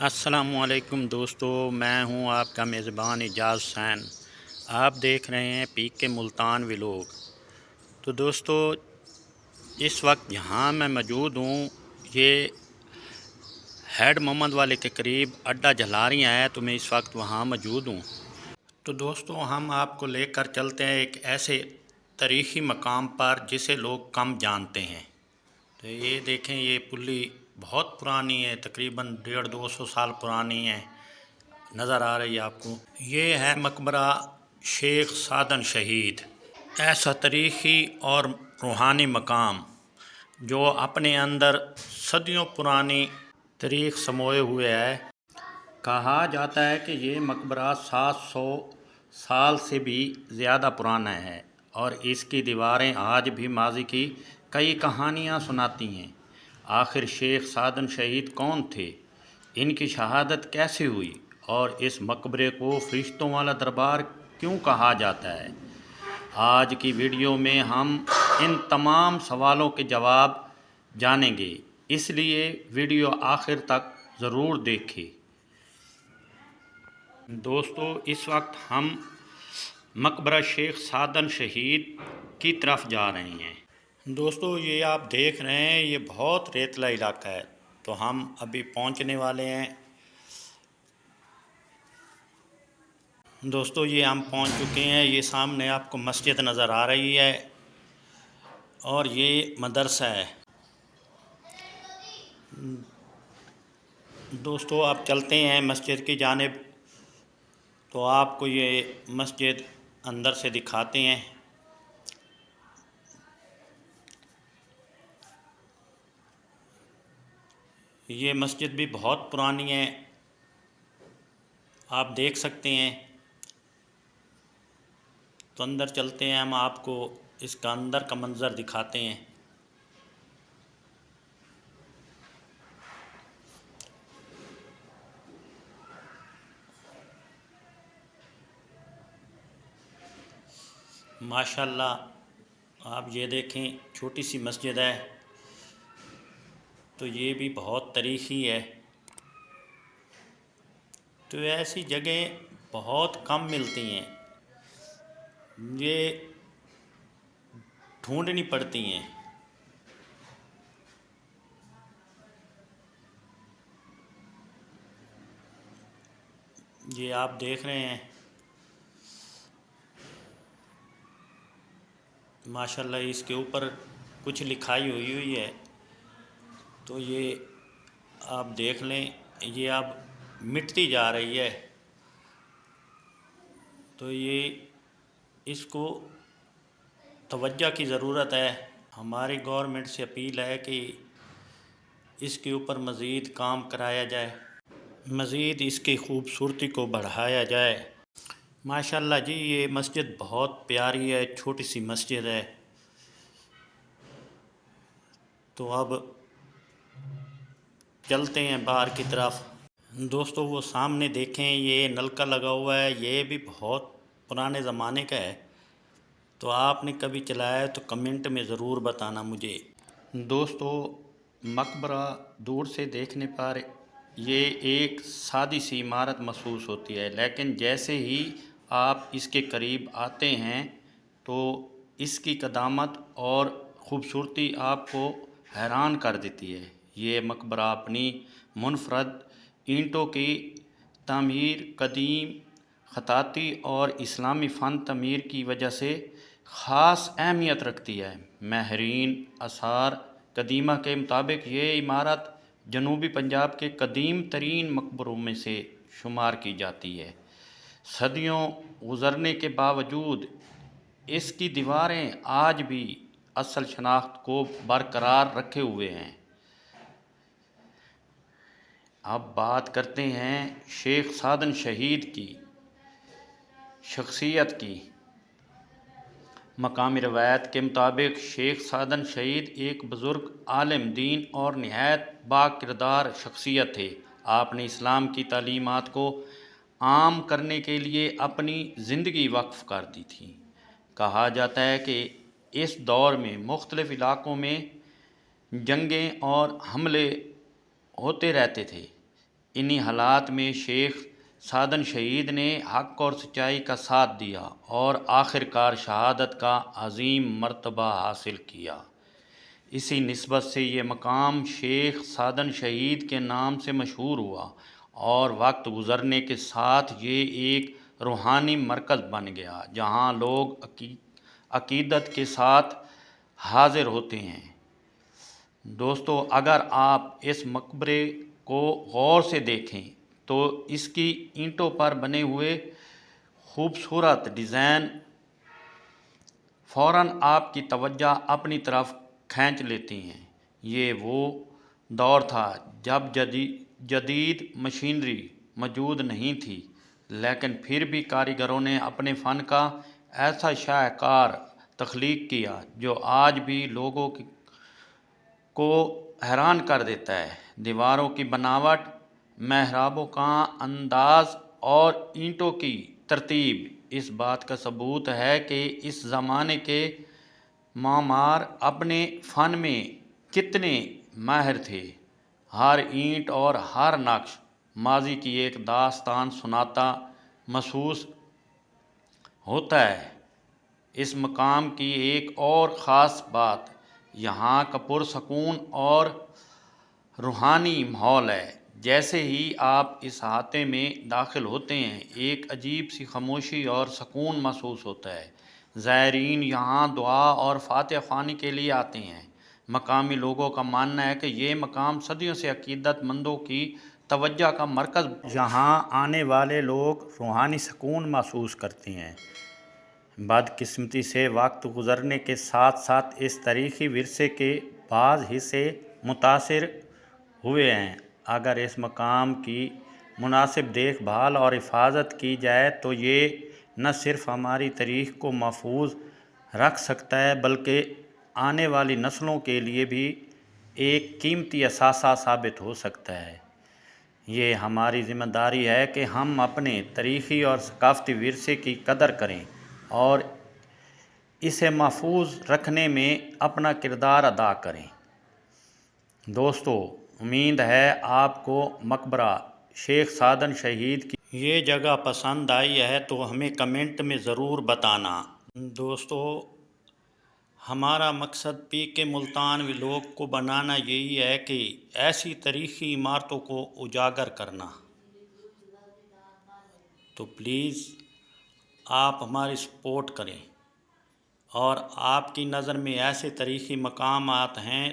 السلام علیکم دوستو، میں ہوں آپ کا میزبان اعجاز حسین۔ آپ دیکھ رہے ہیں پی کے ملتان ولاگ۔ تو دوستو، اس وقت جہاں میں موجود ہوں یہ ہیڈ محمد والے کے قریب اڈا جھلاریاں ہے، تو میں اس وقت وہاں موجود ہوں۔ تو دوستو، ہم آپ کو لے کر چلتے ہیں ایک ایسے تاریخی مقام پر جسے لوگ کم جانتے ہیں۔ تو یہ دیکھیں، یہ پلی بہت پرانی ہے، تقریباً 150-200 سال پرانی ہے، نظر آ رہی ہے آپ کو۔ یہ ہے مقبرہ شیخ سعدن شہید، ایسا تاریخی اور روحانی مقام جو اپنے اندر صدیوں پرانی تاریخ سموئے ہوئے ہے۔ کہا جاتا ہے کہ یہ مقبرہ 700 سال سے بھی زیادہ پرانا ہے اور اس کی دیواریں آج بھی ماضی کی کئی کہانیاں سناتی ہیں۔ آخر شیخ سعدن شہید کون تھے، ان کی شہادت کیسے ہوئی، اور اس مقبرے کو فرشتوں والا دربار کیوں کہا جاتا ہے؟ آج کی ویڈیو میں ہم ان تمام سوالوں کے جواب جانیں گے، اس لیے ویڈیو آخر تک ضرور دیکھیں۔ دوستو، اس وقت ہم مقبرہ شیخ سعدن شہید کی طرف جا رہے ہیں۔ دوستو، یہ آپ دیکھ رہے ہیں، یہ بہت ریتلا علاقہ ہے، تو ہم ابھی پہنچنے والے ہیں۔ دوستو، یہ ہم پہنچ چکے ہیں، یہ سامنے آپ کو مسجد نظر آ رہی ہے اور یہ مدرسہ ہے۔ دوستو، آپ چلتے ہیں مسجد کی جانب، تو آپ کو یہ مسجد اندر سے دکھاتے ہیں۔ یہ مسجد بھی بہت پرانی ہے، آپ دیکھ سکتے ہیں۔ تو اندر چلتے ہیں، ہم آپ کو اس کا اندر کا منظر دکھاتے ہیں۔ ماشاءاللہ، آپ یہ دیکھیں، چھوٹی سی مسجد ہے، تو یہ بھی بہت تاریخی ہے۔ تو ایسی جگہیں بہت کم ملتی ہیں، یہ ڈھونڈنی پڑتی ہیں۔ یہ آپ دیکھ رہے ہیں، ماشاءاللہ اس کے اوپر کچھ لکھائی ہوئی ہے، تو یہ آپ دیکھ لیں، یہ اب مٹتی جا رہی ہے، تو یہ اس کو توجہ کی ضرورت ہے۔ ہماری گورنمنٹ سے اپیل ہے کہ اس کے اوپر مزید کام کرایا جائے، مزید اس کی خوبصورتی کو بڑھایا جائے۔ ماشاءاللہ جی، یہ مسجد بہت پیاری ہے، چھوٹی سی مسجد ہے۔ تو اب چلتے ہیں باہر کی طرف۔ دوستو، وہ سامنے دیکھیں، یہ نلکا لگا ہوا ہے، یہ بھی بہت پرانے زمانے کا ہے، تو آپ نے کبھی چلایا ہے تو کمنٹ میں ضرور بتانا مجھے۔ دوستو، مقبرہ دور سے دیکھنے پر یہ ایک سادی سی عمارت محسوس ہوتی ہے، لیکن جیسے ہی آپ اس کے قریب آتے ہیں تو اس کی قدامت اور خوبصورتی آپ کو حیران کر دیتی ہے۔ یہ مقبرہ اپنی منفرد اینٹوں کی تعمیر، قدیم خطاطی اور اسلامی فن تعمیر کی وجہ سے خاص اہمیت رکھتی ہے۔ ماہرین آثار قدیمہ کے مطابق یہ عمارت جنوبی پنجاب کے قدیم ترین مقبروں میں سے شمار کی جاتی ہے۔ صدیوں گزرنے کے باوجود اس کی دیواریں آج بھی اصل شناخت کو برقرار رکھے ہوئے ہیں۔ اب بات کرتے ہیں شیخ سعدن شہید کی شخصیت کی۔ مقامی روایت کے مطابق شیخ سعدن شہید ایک بزرگ عالم دین اور نہایت با کردار شخصیت تھے۔ آپ نے اسلام کی تعلیمات کو عام کرنے کے لیے اپنی زندگی وقف کر دی تھی۔ کہا جاتا ہے کہ اس دور میں مختلف علاقوں میں جنگیں اور حملے ہوتے رہتے تھے، انہی حالات میں شیخ سعدن شہید نے حق اور سچائی کا ساتھ دیا اور آخر کار شہادت کا عظیم مرتبہ حاصل کیا۔ اسی نسبت سے یہ مقام شیخ سعدن شہید کے نام سے مشہور ہوا اور وقت گزرنے کے ساتھ یہ ایک روحانی مرکز بن گیا جہاں لوگ عقیدت کے ساتھ حاضر ہوتے ہیں۔ دوستو، اگر آپ اس مقبرے کو غور سے دیکھیں تو اس کی اینٹوں پر بنے ہوئے خوبصورت ڈیزائن فوراً آپ کی توجہ اپنی طرف کھینچ لیتی ہیں۔ یہ وہ دور تھا جب جدید مشینری موجود نہیں تھی، لیکن پھر بھی کاریگروں نے اپنے فن کا ایسا شاہکار تخلیق کیا جو آج بھی لوگوں کو حیران کر دیتا ہے۔ دیواروں کی بناوٹ، محرابوں کا انداز اور اینٹوں کی ترتیب اس بات کا ثبوت ہے کہ اس زمانے کے معمار اپنے فن میں کتنے ماہر تھے۔ ہر اینٹ اور ہر نقش ماضی کی ایک داستان سناتا محسوس ہوتا ہے۔ اس مقام کی ایک اور خاص بات یہاں کا پرسکون اور روحانی ماحول ہے۔ جیسے ہی آپ اس احاطے میں داخل ہوتے ہیں، ایک عجیب سی خاموشی اور سکون محسوس ہوتا ہے۔ زائرین یہاں دعا اور فاتحہ خوانی کے لیے آتے ہیں۔ مقامی لوگوں کا ماننا ہے کہ یہ مقام صدیوں سے عقیدت مندوں کی توجہ کا مرکز۔ یہاں آنے والے لوگ روحانی سکون محسوس کرتے ہیں۔ بدقسمتی سے وقت گزرنے کے ساتھ ساتھ اس تاریخی ورثے کے بعض حصے متاثر ہوئے ہیں۔ اگر اس مقام کی مناسب دیکھ بھال اور حفاظت کی جائے تو یہ نہ صرف ہماری تاریخ کو محفوظ رکھ سکتا ہے بلکہ آنے والی نسلوں کے لیے بھی ایک قیمتی اثاثہ ثابت ہو سکتا ہے۔ یہ ہماری ذمہ داری ہے کہ ہم اپنے تاریخی اور ثقافتی ورثے کی قدر کریں اور اسے محفوظ رکھنے میں اپنا کردار ادا کریں۔ دوستو، امید ہے آپ کو مقبرہ شیخ سعدن شہید کی یہ جگہ پسند آئی ہے تو ہمیں کمنٹ میں ضرور بتانا۔ دوستو، ہمارا مقصد پیک ملتان ولاگ کو بنانا یہی ہے کہ ایسی تاریخی عمارتوں کو اجاگر کرنا۔ تو پلیز آپ ہماری سپورٹ کریں اور آپ کی نظر میں ایسے تاریخی مقامات ہیں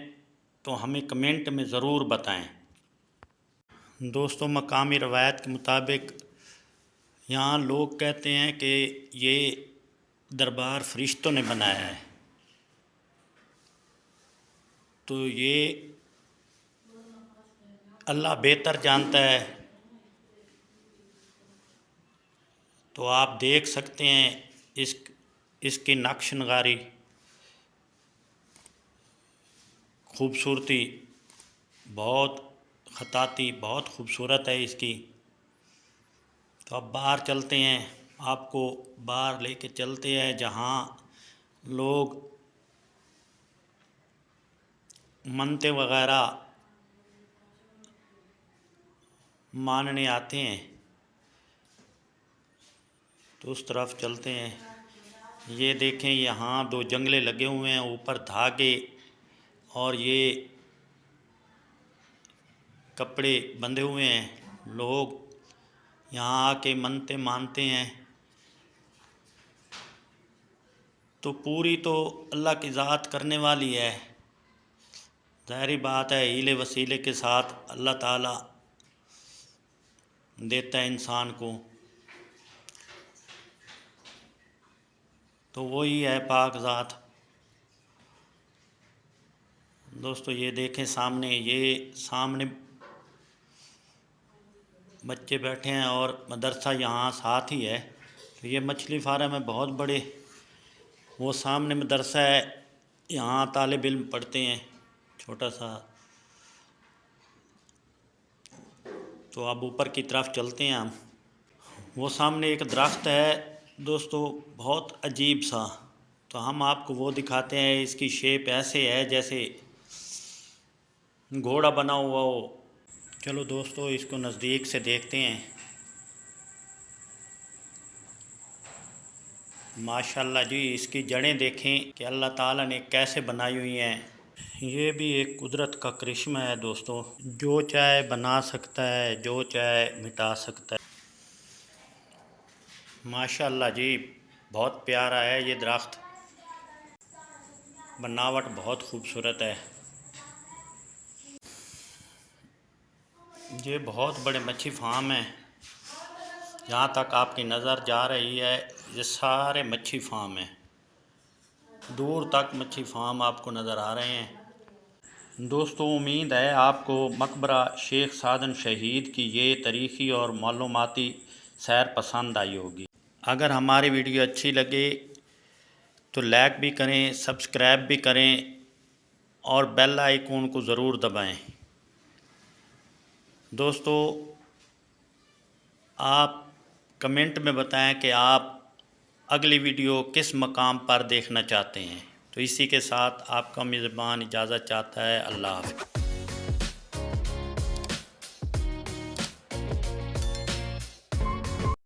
تو ہمیں کمنٹ میں ضرور بتائیں۔ دوستو، مقامی روایت کے مطابق یہاں لوگ کہتے ہیں کہ یہ دربار فرشتوں نے بنایا ہے، تو یہ اللہ بہتر جانتا ہے۔ تو آپ دیکھ سکتے ہیں اس کی نقش نگاری، خوبصورتی، بہت خطاطی بہت خوبصورت ہے اس کی۔ تو اب باہر چلتے ہیں، آپ کو باہر لے کے چلتے ہیں جہاں لوگ منتیں وغیرہ ماننے آتے ہیں، تو اس طرف چلتے ہیں۔ یہ دیکھیں، یہاں دو جنگلے لگے ہوئے ہیں، اوپر دھاگے اور یہ کپڑے بندھے ہوئے ہیں۔ لوگ یہاں آ کے منتیں مانتے ہیں، تو پوری تو اللہ کی ذات کرنے والی ہے۔ ظاہری بات ہے، ہیلے وسیلے کے ساتھ اللہ تعالیٰ دیتا ہے انسان کو، تو وہی ہے پاک ذات۔ دوستو، یہ دیکھیں سامنے بچے بیٹھے ہیں اور مدرسہ یہاں ساتھ ہی ہے۔ تو یہ مچھلی فارم ہے بہت بڑے، وہ سامنے مدرسہ ہے، یہاں طالب علم پڑھتے ہیں چھوٹا سا۔ تو اب اوپر کی طرف چلتے ہیں ہم۔ وہ سامنے ایک درخت ہے دوستو، بہت عجیب سا، تو ہم آپ کو وہ دکھاتے ہیں۔ اس کی شیپ ایسے ہے جیسے گھوڑا بنا ہوا ہو۔ چلو دوستو اس کو نزدیک سے دیکھتے ہیں۔ ماشاءاللہ جی، اس کی جڑیں دیکھیں کہ اللہ تعالیٰ نے کیسے بنائی ہوئی ہیں۔ یہ بھی ایک قدرت کا کرشمہ ہے دوستو، جو چاہے بنا سکتا ہے، جو چاہے مٹا سکتا ہے۔ ماشاءاللہ جی، بہت پیارا ہے یہ درخت، بناوٹ بہت خوبصورت ہے۔ یہ بہت بڑے مچھی فارم ہیں، جہاں تک آپ کی نظر جا رہی ہے یہ سارے مچھی فارم ہیں، دور تک مچھی فارم آپ کو نظر آ رہے ہیں۔ دوستو امید ہے آپ کو مقبرہ شیخ سعدن شہید کی یہ تاریخی اور معلوماتی سیر پسند آئی ہوگی۔ اگر ہماری ویڈیو اچھی لگے تو لائک بھی کریں، سبسکرائب بھی کریں اور بیل آئیکن کو ضرور دبائیں۔ دوستو آپ کمنٹ میں بتائیں کہ آپ اگلی ویڈیو کس مقام پر دیکھنا چاہتے ہیں۔ تو اسی کے ساتھ آپ کا میزبان اجازت چاہتا ہے۔ اللہ حافظ۔